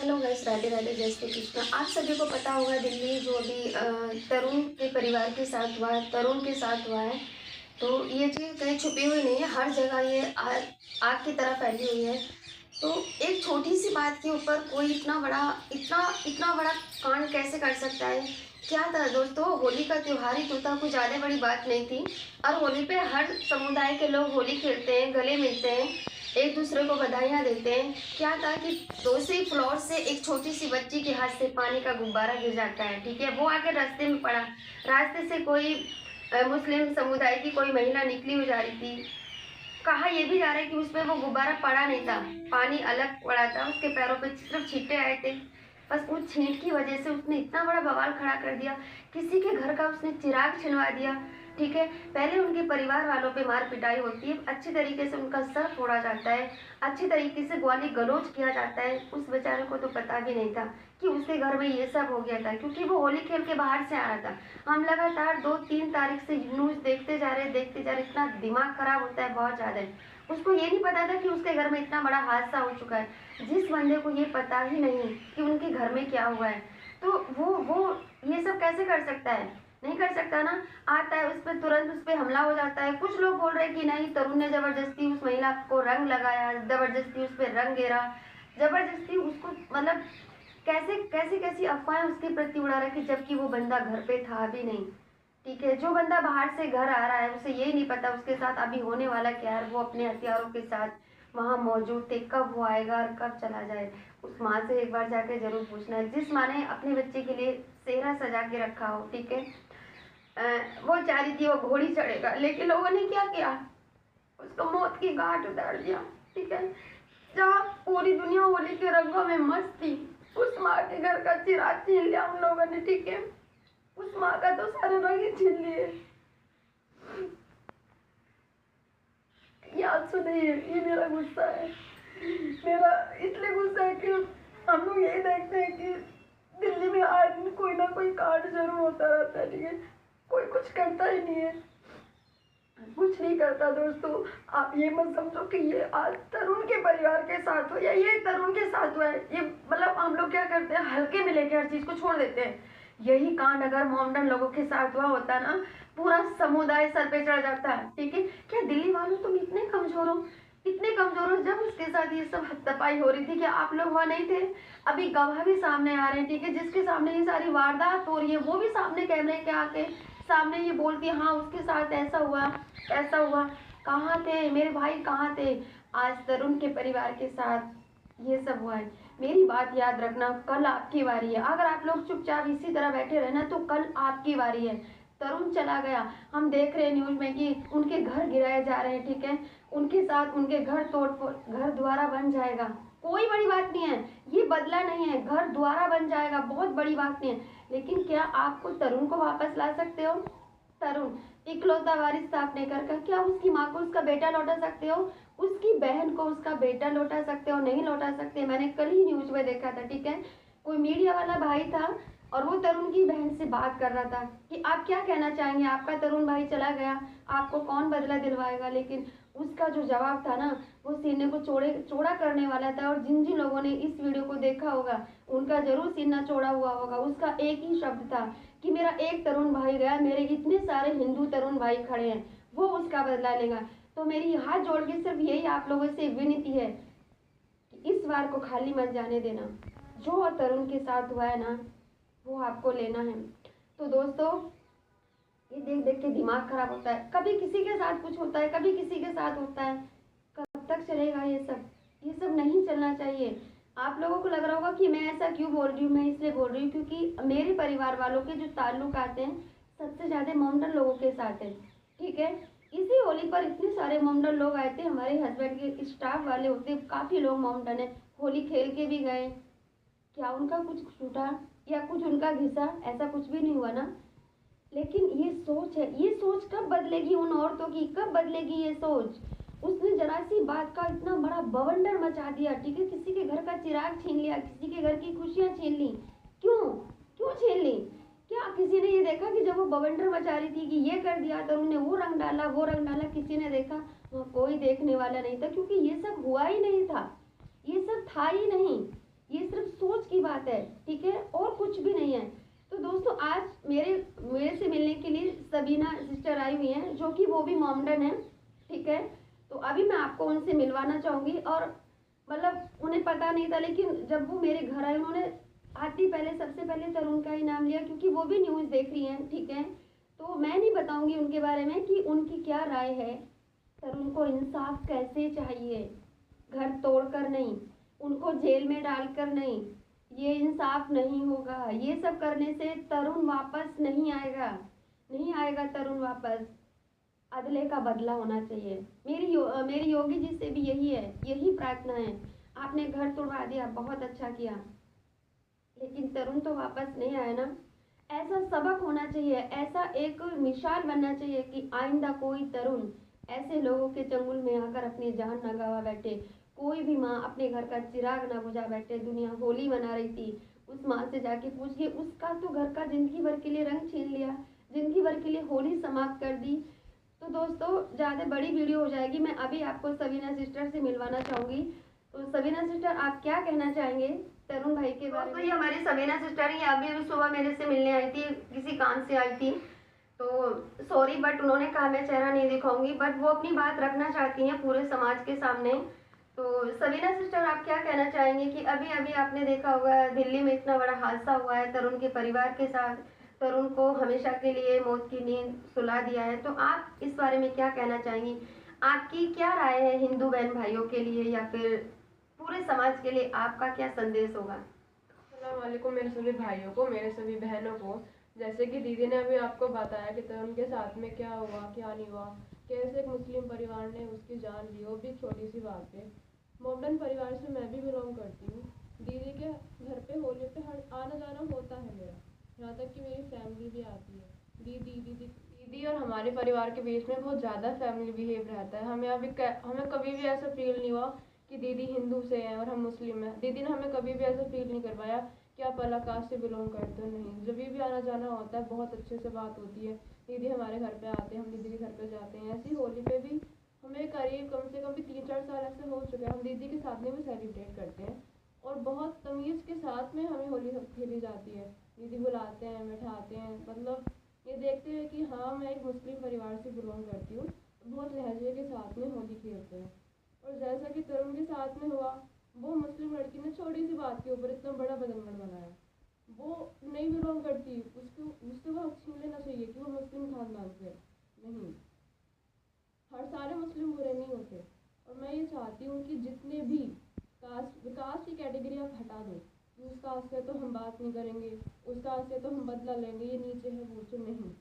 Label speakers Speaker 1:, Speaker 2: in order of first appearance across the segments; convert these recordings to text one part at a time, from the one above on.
Speaker 1: Hello guys, Radhe Radhe, जय श्री कृष्ण। आप सभी को पता होगा दिल्ली जो अभी तरुण के परिवार के साथ हुआ है, तरुण के साथ हुआ है। तो ये चीज़ कहीं छुपी हुई नहीं है, हर जगह ये आग की तरह फैली हुई है। तो एक छोटी सी बात के ऊपर कोई इतना इतना बड़ा कांड कैसे कर सकता है? क्या था दोस्तों, होली का त्योहार ही तो था, कुछ ज़्यादा बड़ी बात नहीं थी। और होली पे हर समुदाय के लोग होली खेलते हैं, गले मिलते हैं, एक दूसरे को बधाइयाँ देते हैं। क्या था कि दूसरी फ्लोर से एक छोटी सी बच्ची के हाथ से पानी का गुब्बारा गिर जाता है, ठीक है। वो आके रास्ते में पड़ा, रास्ते से कोई मुस्लिम समुदाय की कोई महिला निकली हुई जा रही थी। कहा यह भी जा रहा है कि उस पर वो गुब्बारा पड़ा नहीं था, पानी अलग पड़ा था, उसके पैरों पे सिर्फ छींटे आए थे। बस उस छींट की वजह से उसने इतना बड़ा बवाल खड़ा कर दिया, किसी के घर का उसने चिराग छिलवा दिया, ठीक है। पहले उनके परिवार वालों पे मार पिटाई होती है, अच्छी तरीके से उनका सर फोड़ा जाता है, अच्छी तरीके से गाली गलौज किया जाता है। उस बेचारे को तो पता भी नहीं था कि उसके घर में ये सब हो गया था, क्योंकि वो होली खेल के बाहर से आ रहा था। हम लगातार 2-3 तारीख से न्यूज़ देखते जा रहे, इतना दिमाग खराब होता है बहुत ज़्यादा। उसको ये नहीं पता था कि उसके घर में इतना बड़ा हादसा हो चुका है। जिस बंदे को ये पता ही नहीं कि उनके घर में क्या हुआ है, तो वो ये सब कैसे कर सकता है? नहीं कर सकता ना। आता है उस पर, तुरंत उस पर हमला हो जाता है। कुछ लोग बोल रहे हैं कि नहीं, तरुण ने ज़बरदस्ती उस महिला को रंग लगाया, ज़बरदस्ती उस पर रंग गिरा, ज़बरदस्ती उसको, मतलब कैसे कैसी कैसी अफवाहें उसके प्रति उड़ा रहा है, कि जबकि वो बंदा घर पे था भी नहीं, ठीक है। जो बंदा बाहर से घर आ रहा है उसे यही नहीं पता उसके साथ अभी होने वाला क्या है। वो अपने हथियारों के साथ वहाँ मौजूद थे, कब वो आएगा और कब चला जाए। उस माँ से एक बार जाके जरूर पूछना है, जिस माँ ने अपने बच्चे के लिए सेहरा सजा के रखा हो, ठीक है। वो चाह रही थी वो घोड़ी चढ़ेगा, लेकिन लोगों ने क्या किया, उसको मौत की घाट उतार दिया, ठीक है। जहाँ पूरी दुनिया होली के रंगों में मस्त थी, उस माँ के घर का चिराग छीन लिया उन लोगों ने, ठीक है। उस माँ का तो सारे रंग ही छीन लिए। याद सुनिए, ये मेरा गुस्सा है। मेरा इसलिए गुस्सा है कि हम लोग यही देखते हैं कि दिल्ली में आए दिन कोई ना कोई कांड जरूर होता रहता है, ठीक है। कोई कुछ करता ही नहीं है, कुछ नहीं करता। दोस्तों, आप ये मत समझो कि ये आज तरुण के परिवार के साथ हो या ये तरुण के साथ हुआ है। ये मतलब हम लोग क्या करते हैं, हल्के में लेके हर चीज को छोड़ देते हैं। यही कांड अगर मोमडन लोगों के साथ हुआ होता ना, पूरा समुदाय सर पे चढ़ जाता है, ठीक है। क्या दिल्ली वालों तुम इतने कमजोर हो, इतने कमजोर हो? जब उसके साथ ये सब हत्यापाई हो रही थी, क्या आप लोग वहाँ नहीं थे? अभी गवाह भी सामने आ रहे हैं, ठीक है। जिसके सामने ये सारी वारदात हो रही है वो भी सामने कैमरे के आके सामने ये बोलती है, हाँ उसके साथ ऐसा हुआ, ऐसा हुआ। कहाँ थे मेरे भाई, कहाँ थे? आज तरुण के परिवार के साथ ये सब हुआ है। मेरी बात याद रखना, कल आपकी बारी है। अगर आप लोग चुपचाप इसी तरह बैठे रहना तो कल आपकी बारी है। तरुण चला गया, हम देख रहे हैं न्यूज में कि उनके घर गिराए जा रहे हैं, ठीक है। उनके साथ उनके घर तोड़ फोड़, घर दोबारा बन जाएगा, कोई बड़ी बात नहीं है। ये बदला नहीं है, घर दोबारा बन जाएगा, बहुत बड़ी बात नहीं है। लेकिन क्या आपको तरुण को वापस ला सकते हो? तरुण इकलौता वारिस था अपने घर का, क्या उसकी माँ को उसका बेटा लौटा सकते हो? उसकी बहन को उसका बेटा लौटा सकते हो? नहीं लौटा सकते। मैंने कल ही न्यूज में देखा था, ठीक है। कोई मीडिया वाला भाई था और वो तरुण की बहन से बात कर रहा था कि आप क्या कहना चाहेंगे, आपका तरुण भाई चला गया, आपको कौन बदला दिलवाएगा। लेकिन उसका जो जवाब था ना, वो सीने को चौड़ा करने वाला था। और जिन जिन लोगों ने इस वीडियो को देखा होगा उनका जरूर सीना चौड़ा हुआ होगा। उसका एक ही शब्द था कि मेरा एक तरुण भाई गया, मेरे इतने सारे हिंदू तरुण भाई खड़े हैं, वो उसका बदला लेगा। तो मेरी हाथ जोड़ के सिर्फ यही आप लोगों से विनती है कि इस बार को खाली मत जाने देना। जो तरुण के साथ हुआ है ना, वो आपको लेना है। तो दोस्तों, ये देख देख के दिमाग खराब होता है। कभी किसी के साथ कुछ होता है, कभी किसी के साथ होता है। कब तक चलेगा ये सब? ये सब नहीं चलना चाहिए। आप लोगों को लग रहा होगा कि मैं ऐसा क्यों बोल रही हूँ। मैं इसलिए बोल रही हूँ क्योंकि मेरे परिवार वालों के जो ताल्लुक आते हैं सबसे ज़्यादा मोमडन लोगों के साथ है, ठीक है। इसी होली पर इतने सारे मोमडन लोग आए थे, हमारे हस्बैंड के स्टाफ वाले होते, काफ़ी लोग मोमडन है, होली खेल के भी गए। क्या उनका कुछ छूटा या कुछ उनका घिसा? ऐसा कुछ भी नहीं हुआ ना। लेकिन ये सोच है, ये सोच कब बदलेगी उन औरतों की, कब बदलेगी ये सोच? उसने जरा सी बात का इतना बड़ा बवंडर मचा दिया, ठीक है। किसी के घर का चिराग छीन लिया, किसी के घर की खुशियां छीन ली। क्यों क्यों छीन ली? क्या किसी ने ये देखा कि जब वो बवंडर मचा रही थी कि ये कर दिया तरुण ने, वो रंग डाला, वो रंग डाला, किसी ने देखा? वहाँ कोई देखने वाला नहीं था, क्योंकि ये सब हुआ ही नहीं था, ये सब था ही नहीं। ये सिर्फ सोच
Speaker 2: नहीं है। तो दोस्तों आज मेरे मेरे से मिलने के लिए सबीना सिस्टर आई हुई हैं, जो कि वो भी मोमडन है, ठीक है। तो अभी मैं आपको उनसे मिलवाना चाहूँगी। और मतलब उन्हें पता नहीं था, लेकिन जब वो मेरे घर आए उन्होंने आती पहले सबसे पहले तरुण का ही नाम लिया, क्योंकि वो भी न्यूज़ देख रही हैं, ठीक है। तो मैं नहीं बताऊंगी उनके बारे में कि उनकी क्या राय है। तरुण को इंसाफ कैसे चाहिए, घर तोड़कर नहीं, उनको जेल में डालकर नहीं, ये इंसाफ नहीं होगा। ये सब करने से तरुण वापस नहीं आएगा, नहीं आएगा तरुण वापस। अदले का बदला होना चाहिए। मेरी योगी जी से भी यही है, यही प्रार्थना है। आपने घर तोड़वा दिया, बहुत अच्छा किया, लेकिन तरुण तो वापस नहीं आया ना। ऐसा सबक होना चाहिए, ऐसा एक मिसाल बनना चाहिए कि आइंदा कोई तरुण ऐसे लोगों के चंगुल में आकर अपनी जान ना गवा बैठे। कोई भी माँ अपने घर का चिराग ना बुझा बैठे। दुनिया होली मना रही थी, उस माँ से जाके पूछिए, उसका तो घर का जिंदगी भर के लिए रंग छीन लिया, जिंदगी भर के लिए होली समाप्त कर दी। तो दोस्तों ज़्यादा बड़ी वीडियो हो जाएगी, मैं अभी आपको सबीना सिस्टर से मिलवाना चाहूँगी। तो सबीना सिस्टर आप क्या कहना चाहेंगे तरुण भाई के बारे में?
Speaker 1: दोस्तों ये हमारी सबीना सिस्टर ही अभी अभी सुबह मेरे से मिलने आई थी, किसी काम से आई थी। तो सॉरी बट उन्होंने कहा मैं चेहरा नहीं दिखाऊंगी, बट वो अपनी बात रखना चाहती हैं पूरे समाज के सामने। तो सबीना सिस्टर आप क्या कहना चाहेंगे कि अभी अभी आपने देखा होगा दिल्ली में इतना बड़ा हादसा हुआ है तरुण के परिवार के साथ, तरुण को हमेशा के लिए मौत की नींद सुला दिया है। तो आप इस बारे में क्या कहना चाहेंगी? आपकी क्या राय है हिंदू बहन भाइयों के लिए, या फिर पूरे समाज के लिए आपका क्या संदेश होगा?
Speaker 3: अस्सलाम वालेकुम मेरे सभी भाइयों को, मेरे सभी बहनों को। जैसे कि दीदी ने अभी आपको बताया कि तरुण के साथ में क्या हुआ क्या नहीं हुआ, कैसे एक मुस्लिम परिवार ने उसकी जान ली, वो भी छोटी सी बात पे। मोमडन परिवार से मैं भी बिलोंग करती हूँ। दीदी के घर पे होली पे हर आना जाना होता है मेरा, यहाँ तक कि मेरी फैमिली भी आती है। दीदी और हमारे परिवार के बीच में बहुत ज़्यादा फैमिली बिहेव रहता है। हमें कभी भी ऐसा फील नहीं हुआ कि दीदी हिंदू से हैं और हम मुस्लिम हैं। दीदी ने हमें कभी भी ऐसा फील नहीं करवाया कि आप अलग कास्ट से बिलोंग करते हो, नहीं। जब भी आना जाना होता है बहुत अच्छे से बात होती है। दीदी हमारे घर पे आते हैं, हम दीदी के घर पे जाते हैं। ऐसी होली पे भी हमें करीब कम से कम भी 3-4 साल ऐसे हो चुके हैं, हम दीदी के साथ में भी सेलिब्रेट करते हैं। और बहुत तमीज़ के साथ में हमें होली खेली जाती है। दीदी बुलाते हैं, बैठाते हैं, मतलब ये देखते हुए कि हाँ मैं एक मुस्लिम परिवार से बिलोंग करती हूँ। बहुत लहजे के साथ में होली खेलते हैं। और जैसा कि तरुण के साथ में हुआ, वो मुस्लिम लड़की ने छोटी सी बात के ऊपर इतना बड़ा बदंगड़ बनाया। वो नहीं बिलोंग करती, उसको उससे वो हक छीन लेना चाहिए कि वो मुस्लिम खानदान से है। नहीं, हर सारे मुस्लिम बुरे नहीं होते। और मैं ये चाहती हूँ कि जितने भी कास्ट की कैटेगरी आप हटा दो कि उस कास्ट से तो हम बात नहीं करेंगे, उस कास्ट से तो हम बदला लेंगे, ये नीचे है वो ऊँचे, नहीं।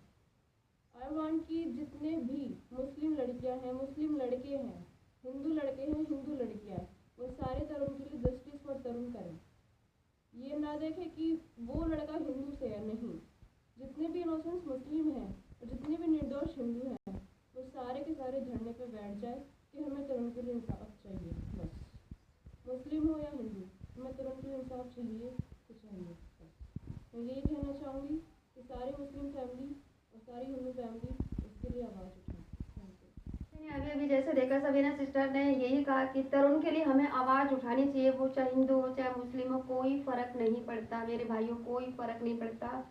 Speaker 3: आई वांट कि जितने भी मुस्लिम लड़कियां हैं, मुस्लिम लड़के हैं, हिंदू लड़के हैं, हिंदू लड़कियां हैं, वो सारे तरुण के लिए जस्टिस फॉर तरुण करें। ये ना देखें कि वो लड़का हिंदू से है, नहीं। जितने भी इनोसेंस मुस्लिम हैं और जितने भी निर्दोष हिंदू हैं, वो सारे के सारे धरने पे बैठ जाए कि हमें तरुण के लिए इंसाफ चाहिए। बस मुस्लिम हो या हिंदू, हमें तरुण के लिए इंसाफ चाहिए तो चाहिए। बस मैं यही कहना चाहूँगी कि सारी मुस्लिम फैमिली और सारी हिंदू फैमिली उसके लिए आवाज़ उठाए।
Speaker 2: अभी अभी जैसे देखा सबीना सिस्टर ने यही कहा कि तरुण के लिए हमें आवाज़ उठानी चाहिए, वो चाहे हिंदू हो चाहे मुस्लिम हो, कोई फ़र्क नहीं पड़ता मेरे भाइयों, कोई फ़र्क नहीं पड़ता।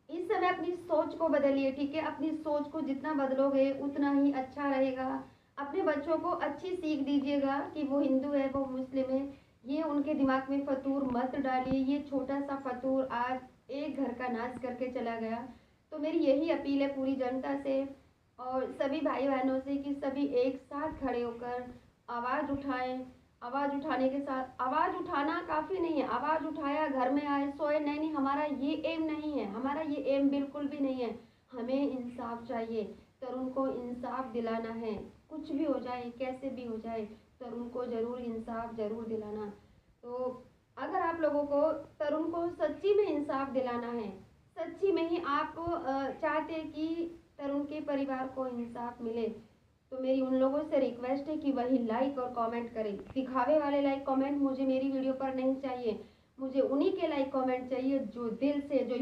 Speaker 2: इस समय अपनी सोच को बदलिए, ठीक है। अपनी सोच को जितना बदलोगे उतना ही अच्छा रहेगा। अपने बच्चों को अच्छी सीख दीजिएगा कि वो हिंदू है वो मुस्लिम है, ये उनके दिमाग में फतूर मत डालिए। ये छोटा सा फतूर आज एक घर का नाश करके चला गया। तो मेरी यही अपील है पूरी जनता से और सभी भाई बहनों से कि सभी एक साथ खड़े होकर आवाज़ उठाएं। आवाज़ उठाने के साथ, आवाज़ उठाना काफ़ी नहीं है, आवाज़ उठाया घर में आए सोए, नहीं नहीं, हमारा ये एम नहीं है, हमारा ये एम बिल्कुल भी नहीं है। हमें इंसाफ चाहिए, तरुण को इंसाफ दिलाना है। कुछ भी हो जाए, कैसे भी हो जाए, तरुण को ज़रूर इंसाफ ज़रूर दिलाना। तो अगर आप लोगों को तरुण को सच्ची में इंसाफ दिलाना है, सच्ची में ही आप चाहते कि तरुण के परिवार को इंसाफ मिले, तो मेरी उन लोगों से रिक्वेस्ट है कि वही लाइक और कमेंट करें। दिखावे वाले लाइक कमेंट मुझे मेरी वीडियो पर नहीं चाहिए, मुझे उन्हीं के लाइक कमेंट चाहिए जो दिल से, जो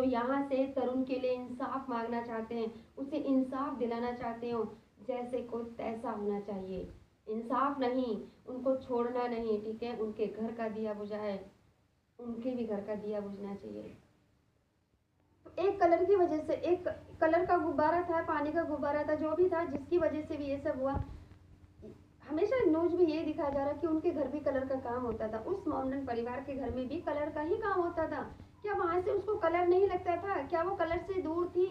Speaker 2: यहाँ से तरुण के लिए इंसाफ मांगना चाहते हैं, उसे इंसाफ दिलाना चाहते हो। जैसे को तैसा होना चाहिए, इंसाफ नहीं, उनको छोड़ना नहीं, ठीक है। उनके घर का दिया बुझाए, उनके भी घर का दिया बुझना चाहिए। एक कलर की वजह से, एक कलर का गुब्बारा था, पानी का गुब्बारा था, जो भी था, जिसकी वजह से भी ये सब हुआ। हमेशा न्यूज में ये दिखाया जा रहा कि उनके घर भी कलर का काम होता था, उस मॉडर्न परिवार के घर में भी कलर का ही काम होता था। क्या वहां से उसको कलर नहीं लगता था? क्या वो कलर से दूर थी?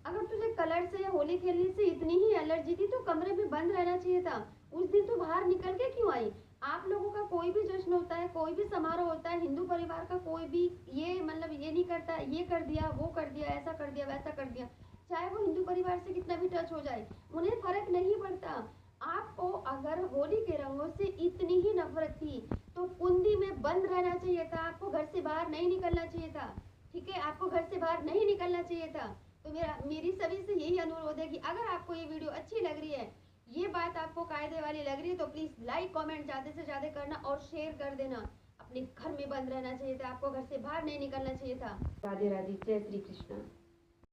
Speaker 2: अगर तुझे कलर से या होली खेलने से इतनी ही एलर्जी थी तो कमरे में बंद रहना चाहिए था। उस दिन तो बाहर निकल के क्यों आई? आप लोगों का कोई भी जश्न होता है, कोई भी समारोह होता है, हिंदू परिवार का कोई भी ये मतलब ये नहीं करता, ये कर दिया, वो कर दिया, ऐसा कर दिया, वैसा कर दिया, चाहे वो हिंदू परिवार से कितना भी टच हो जाए, उन्हें फर्क नहीं पड़ता। आपको अगर होली के रंगों से इतनी ही नफरत थी तो कुंडी में बंद रहना चाहिए था, आपको घर से बाहर नहीं निकलना चाहिए था। ठीक है, आपको घर से बाहर नहीं निकलना चाहिए था। तो मेरी सभी से यही अनुरोध है कि अगर आपको ये वीडियो अच्छी लग रही है, ये बात आपको कायदे वाली लग रही है, तो प्लीज लाइक कमेंट ज्यादा से ज्यादा करना और शेयर कर देना। अपने घर में बंद रहना चाहिए था, आपको घर से बाहर नहीं निकलना चाहिए था। राधे राधे, जय श्री कृष्ण।